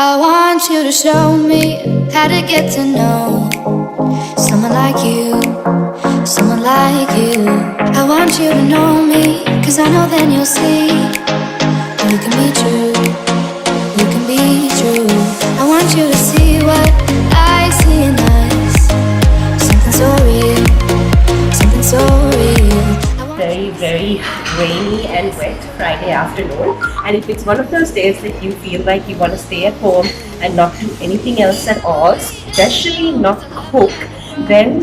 I want you to show me how to get to know someone like you, someone like you. I want you to know me, 'cause I know then you'll see you can be true, you can be true. I want you to see what I see in us, something so real, something so real. Very rainy and wet Friday afternoon, and if it's one of those days that you feel like you want to stay at home and not do anything else at all, especially not cook, then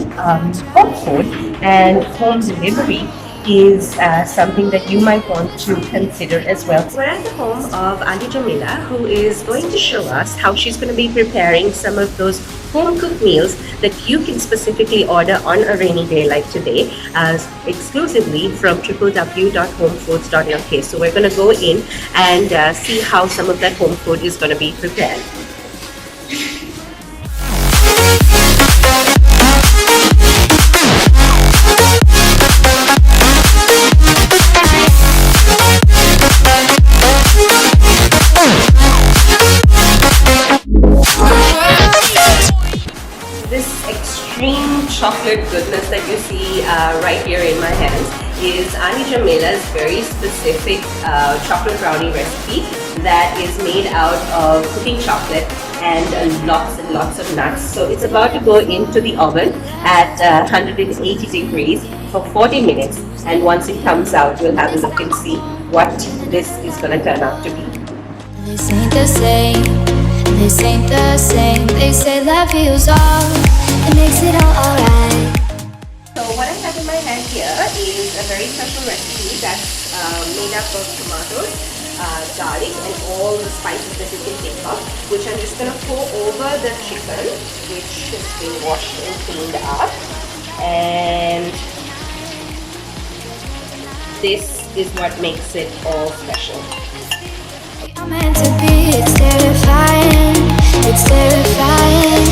home food and home delivery is something that you might want to consider as well. We're at the home of Aunty Jameela, who is going to show us how she's going to be preparing some of those home cooked meals that you can specifically order on a rainy day like today, exclusively from www.homefoods.lk. So we're going to go in and see how some of that home food is going to be prepared. Chocolate goodness that you see right here in my hands is Aunty Jameela's very specific chocolate brownie recipe that is made out of cooking chocolate and lots and lots of nuts. So it's about to go into the oven at 180 degrees for 40 minutes, and once it comes out, we'll have a look and see what this is going to turn out to be. This ain't the same, this ain't the same. They say love heals all, it makes it all alright. So what I have in my hand here is a very special recipe that's made up of tomatoes, garlic, and all the spices that you can think of, which I'm just going to pour over the chicken, which has been washed and cleaned up. And this is what makes it all special. I'm meant to be, it's terrifying, it's terrifying.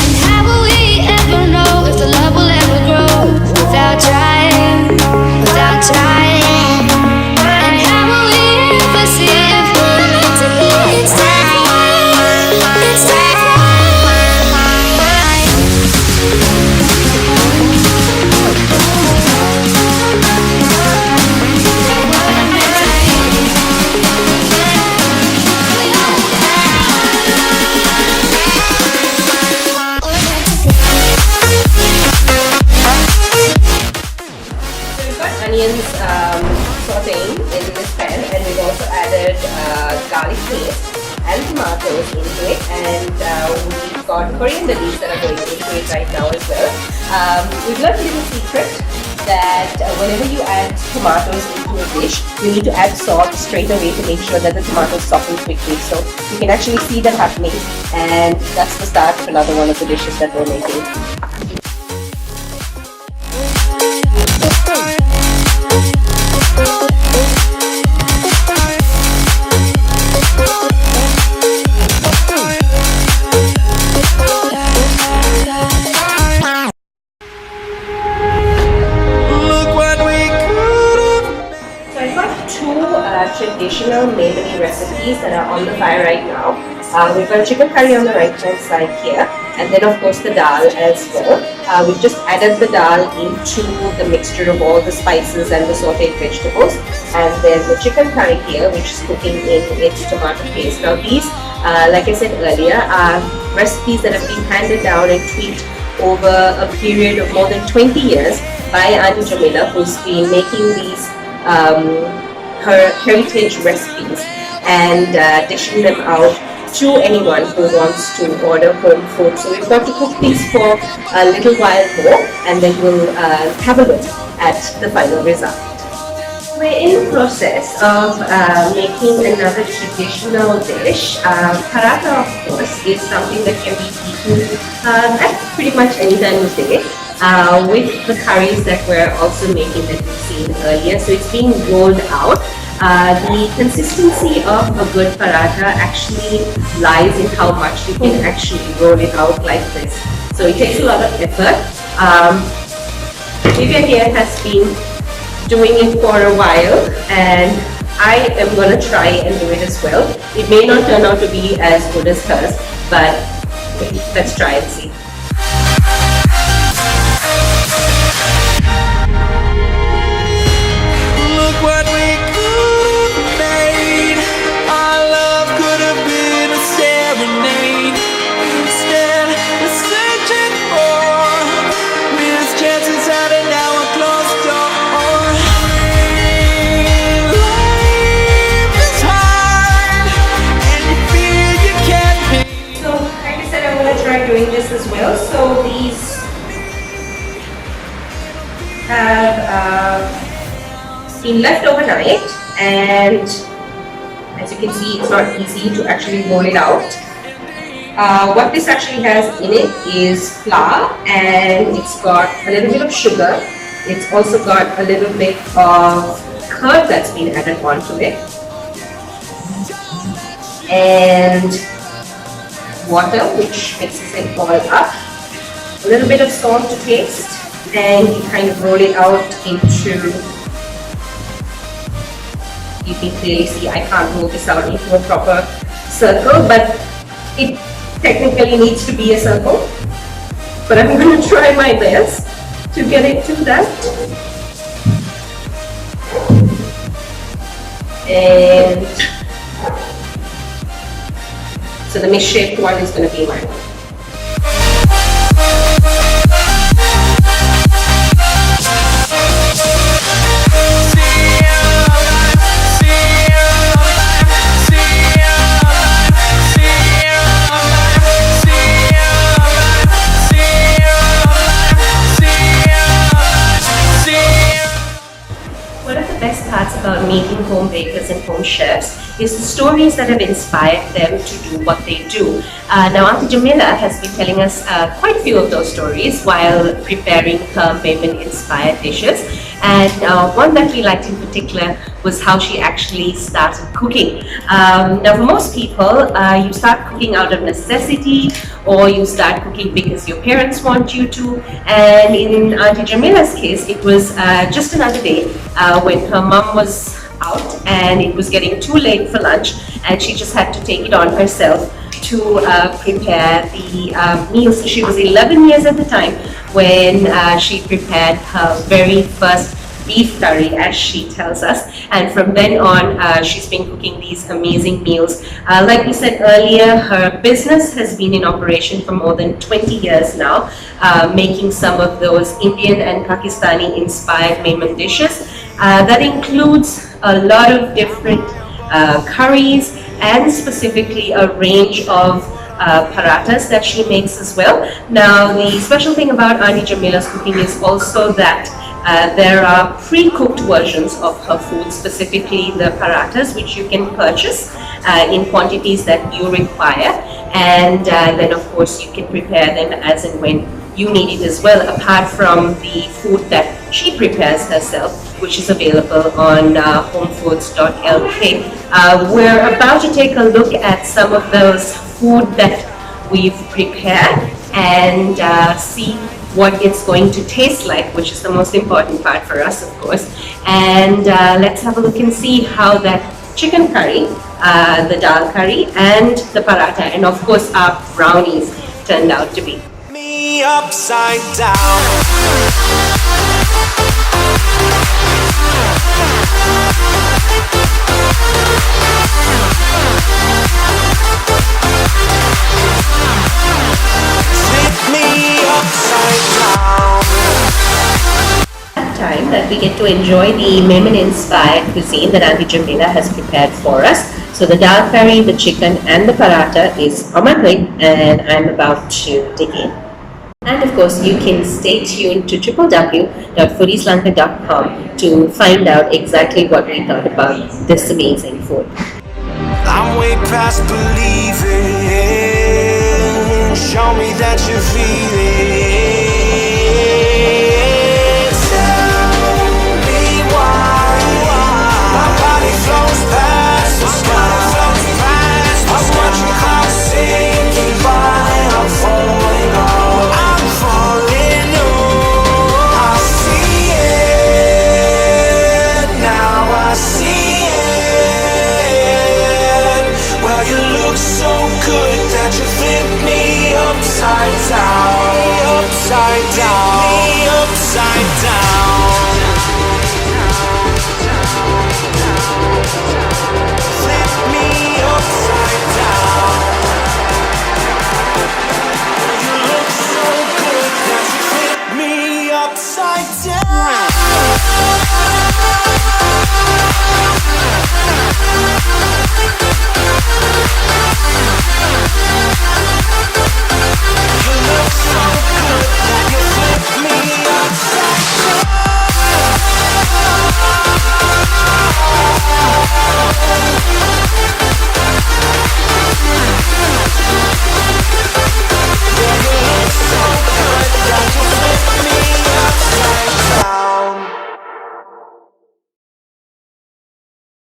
And how will we ever know if the love will ever grow without trying, without trying? And how will we ever see if we're meant to be? It's terrifying, it's terrifying. Onions sauteing in this pan, and we've also added garlic paste and tomatoes into it, and we've got coriander leaves that are going into it right now as well. We've learned a little secret that whenever you add tomatoes into a dish, you need to add salt straight away to make sure that the tomatoes soften quickly. So you can actually see that happening, and that's the start of another one of the dishes that we're making. Traditional Maimani recipes that are on the fire right now. We've got chicken curry on the right hand side here, and then of course the dal as well. We've just added the dal into the mixture of all the spices and the sauteed vegetables, and then the chicken curry here, which is cooking in its tomato paste. Now these, like I said earlier, are recipes that have been handed down and tweaked over a period of more than 20 years by Aunty Jameela, who's been making these her heritage recipes and dishing them out to anyone who wants to order home food. So we've got to cook these for a little while more, and then we'll have a look at the final result. We're in the process of making another traditional dish. Paratha, of course, is something that can be eaten at pretty much any time of day. With the curries that we're also making that we've seen earlier. So it's being rolled out. The consistency of a good paratha actually lies in how much you can actually roll it out like this. So it takes a lot of effort. Divya here has been doing it for a while, and I am going to try and do it as well. It may not turn out to be as good as hers, but let's try and see. Look what we could have made. Our love could have been a serenade. Instead, we're searching for missed chances out and now a closed door. Life is hard, and you feel you can't pay. So, like I said, I'm going to try doing this as well. So, these have been left overnight, and as you can see, it's not easy to actually roll it out. What this actually has in it is flour, and it's got a little bit of sugar. It's also got a little bit of curd that's been added onto it, and water, which mixes it all up. A little bit of salt to taste, and you kind of roll it out into. You can clearly see I can't roll this out into a proper circle, but it technically needs to be a circle. But I'm going to try my best to get it to that. And so the misshaped one is going to be mine. About meeting home bakers and home chefs is the stories that have inspired them to do what they do. Now, Aunty Jameela has been telling us quite a few of those stories while preparing her Maiman-inspired dishes. And one that we liked in particular was how she actually started cooking. Now, for most people, you start cooking out of necessity, or you start cooking because your parents want you to. And in Aunty Jameela's case, it was just another day when her mom was out and it was getting too late for lunch, and she just had to take it on herself to prepare the meals. She was 11 years at the time when she prepared her very first beef curry, as she tells us, and from then on she's been cooking these amazing meals. Like we said earlier, her business has been in operation for more than 20 years now, making some of those Indian and Pakistani inspired Maiman dishes. That includes a lot of different curries, and specifically a range of parathas that she makes as well. Now, the special thing about Aunty Jameela's cooking is also that there are pre-cooked versions of her food, specifically the parathas, which you can purchase in quantities that you require, and then of course you can prepare them as and when you need it as well, apart from the food that she prepares herself, which is available on Homefoods.lk. We're about to take a look at some of those food that we've prepared and see what it's going to taste like, which is the most important part for us, of course. And let's have a look and see how that chicken curry, the dal curry, and the paratha, and of course our brownies turned out to be. Me upside down. Time that we get to enjoy the Maiman-inspired cuisine that Aunty Jameela has prepared for us. So the dal curry, the chicken, and the paratha is on my plate, and I'm about to dig in. And of course, you can stay tuned to www.foodieslanka.com to find out exactly what we thought about this amazing food. I'm way past believing. Show me that you're feeling.